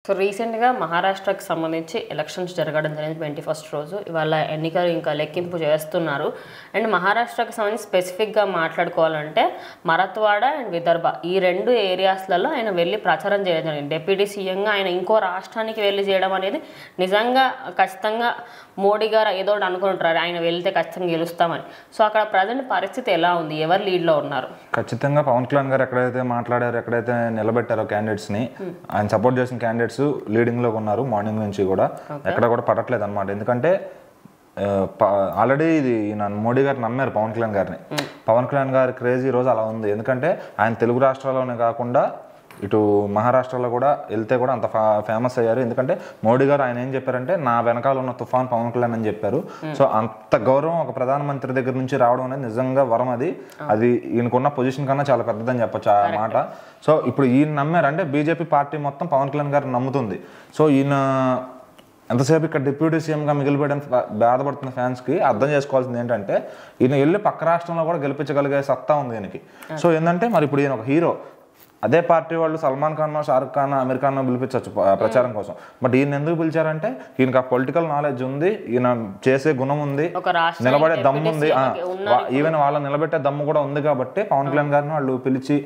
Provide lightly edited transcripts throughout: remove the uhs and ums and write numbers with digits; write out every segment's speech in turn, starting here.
So రీసెంట్‌గా మహారాష్ట్రకి సంబంధించి elections జరగడం జరిగింది 21st రోజు. ఇవాళ ఎన్నికలు ఇంకా లెక్కింపు చేస్తున్నారు. అండ్ మహారాష్ట్రకి సంబంధించి స్పెసిఫిక్‌గా మాట్లాడుకోవాలంటే మరాఠ్వాడ అండ్ విదర్భ ఈ 2 ఏరియాస్‌లలో ఆయన వెళ్ళి ప్రచారం చేయడం జరిగింది. డిప్యూటీ సీఎంగా ఆయన ఇంకో రాష్ట్రానికి వెళ్ళి చేయడం అనేది నిజంగా ఖచ్చితంగా మోడీ గారు ఏదో ఒకటి అనుకుంటారు. ఆయన వెళ్తే ఖచ్చితంగా గెలుస్తామని. సో అక్కడ ప్రజెంట్ పరిస్థితి ఎలా ఉంది? ఎవరు లీడ్‌లో ఉన్నారు? ఖచ్చితంగా పవన్ కళ్యాణ్ గారు ఎక్కడైతే మాట్లాడారో, ఎక్కడైతే నిలబెట్టారో క్యాండిడేట్స్ని, ఆయన సపోర్ట్ చేసిన క్యాండిడేట్స్ లీడింగ్లో ఉన్నారు. మార్నింగ్ నుంచి కూడా ఎక్కడ కూడా పడట్లేదు అనమాట. ఎందుకంటే ఆల్రెడీ ఇది మోడీ గారు నమ్మారు పవన్ కళ్యాణ్ గారిని. పవన్ కళ్యాణ్ గారి క్రేజ్ ఈ రోజు అలా ఉంది. ఎందుకంటే ఆయన తెలుగు రాష్ట్రాల్లోనే కాకుండా ఇటు మహారాష్ట్రలో కూడా వెళ్తే కూడా అంత ఫేమస్ అయ్యారు. ఎందుకంటే మోడీ గారు ఆయన ఏం చెప్పారంటే, నా వెనకాల ఉన్న తుఫాన్ పవన్ కళ్యాణ్ అని చెప్పారు. సో అంత గౌరవం ఒక ప్రధానమంత్రి దగ్గర నుంచి రావడం అనేది నిజంగా వరం. అది ఈయనకున్న పొజిషన్ కన్నా చాలా పెద్దదని చెప్పొచ్చు ఆ మాట. సో ఇప్పుడు ఈయన నమ్మారు అంటే బీజేపీ పార్టీ మొత్తం పవన్ కళ్యాణ్ గారిని నమ్ముతుంది. సో ఈయన ఎంతసేపు ఇక్కడ డిప్యూటీ సీఎంగా మిగిలిపోయడం బాధపడుతున్న ఫ్యాన్స్కి అర్థం చేసుకోవాల్సింది ఏంటంటే, ఈయన వెళ్ళి పక్క రాష్ట్రంలో కూడా గెలిపించగలిగే సత్తా ఉంది ఈయనకి. సో ఏంటంటే మరి ఇప్పుడు ఈయన ఒక హీరో. అదే పార్టీ వాళ్ళు సల్మాన్ ఖాన్, షారుఖ్ ఖాన్, అమీర్ ఖాన్ పిలిపించవచ్చు ప్రచారం కోసం. బట్ ఈయన ఎందుకు పిలిచారంటే ఈయనకి ఆ పొలిటికల్ నాలెడ్జ్ ఉంది, ఈయన చేసే గుణం ఉంది, నిలబడే దమ్ము ఉంది, ఈవెన్ వాళ్ళని నిలబెట్టే దమ్ము కూడా ఉంది. కాబట్టి పవన్ కళ్యాణ్ గారిని వాళ్ళు పిలిచి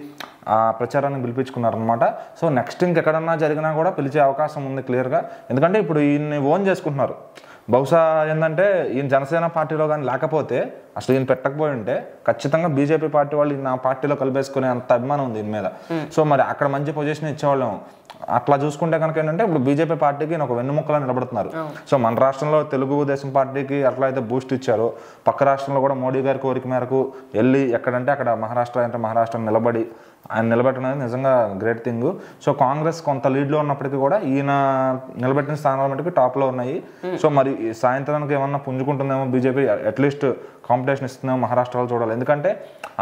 ఆ ప్రచారాన్ని పిలిపించుకున్నారనమాట. సో నెక్స్ట్ ఇంకెక్కడన్నా జరిగినా కూడా పిలిచే అవకాశం ఉంది క్లియర్గా. ఎందుకంటే ఇప్పుడు ఈయన్ని ఓన్ చేసుకుంటున్నారు. బహుశా ఏంటంటే ఈయన జనసేన పార్టీలో కానీ లేకపోతే, అసలు ఈయన పెట్టకపోయి ఉంటే ఖచ్చితంగా బీజేపీ పార్టీ వాళ్ళు ఈయన పార్టీలో కలిపేసుకునే అంత అభిమానం ఉంది ఈయన మీద. సో మరి అక్కడ మంచి పొజిషన్ ఇచ్చేవాళ్ళం. అట్లా చూసుకుంటే కనుక ఏంటంటే ఇప్పుడు బీజేపీ పార్టీకి ఒక వెన్నుముక్కలా నిలబడుతున్నారు. సో మన రాష్ట్రంలో తెలుగుదేశం పార్టీకి అట్లా అయితే బూస్ట్ ఇచ్చారో, పక్క రాష్ట్రంలో కూడా మోడీ గారి కోరిక మేరకు వెళ్ళి ఎక్కడంటే అక్కడ మహారాష్ట్ర అంటే మహారాష్ట్ర నిలబడి ఆయన నిలబెట్టడం అనేది నిజంగా గ్రేట్ థింగ్. సో కాంగ్రెస్ కొంత లీడ్లో ఉన్నప్పటికీ కూడా ఈయన నిలబెట్టిన స్థానాల మటుకు టాప్లో ఉన్నాయి. సో మరి సాయంత్రానికి ఏమన్నా పుంజుకుంటుందేమో బీజేపీ, అట్లీస్ట్ కాంపిటీషన్ ఇస్తుందేమో మహారాష్ట్రలో చూడాలి. ఎందుకంటే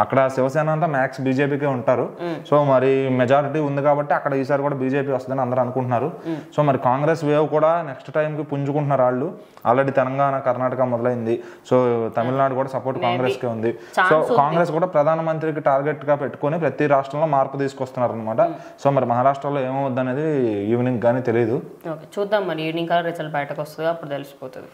అక్కడ శివసేన అంతా మ్యాక్స్ బీజేపీకే ఉంటారు. సో మరి మెజారిటీ ఉంది కాబట్టి అక్కడ ఈసారి కూడా బీజేపీ వస్తుందని అందరూ అనుకుంటున్నారు. సో మరి కాంగ్రెస్ వేవ్ కూడా నెక్స్ట్ టైంకి పుంజుకుంటున్నారు వాళ్ళు. ఆల్రెడీ తెలంగాణ, కర్ణాటక మొదలైంది. సో తమిళనాడు కూడా సపోర్ట్ కాంగ్రెస్కే ఉంది. సో కాంగ్రెస్ కూడా ప్రధానమంత్రికి టార్గెట్గా పెట్టుకొని ప్రతి రాష్ట్రంలో మార్పు తీసుకొస్తున్నారు అనమాట. సో మరి మహారాష్ట్రలో ఏమవుద్ది అనేది ఈవినింగ్ కానీ తెలియదు. చూద్దాం మరి ఈవినింగ్ రిజల్ట్ బయటకు వస్తుంది, అప్పుడు తెలిసిపోతుంది.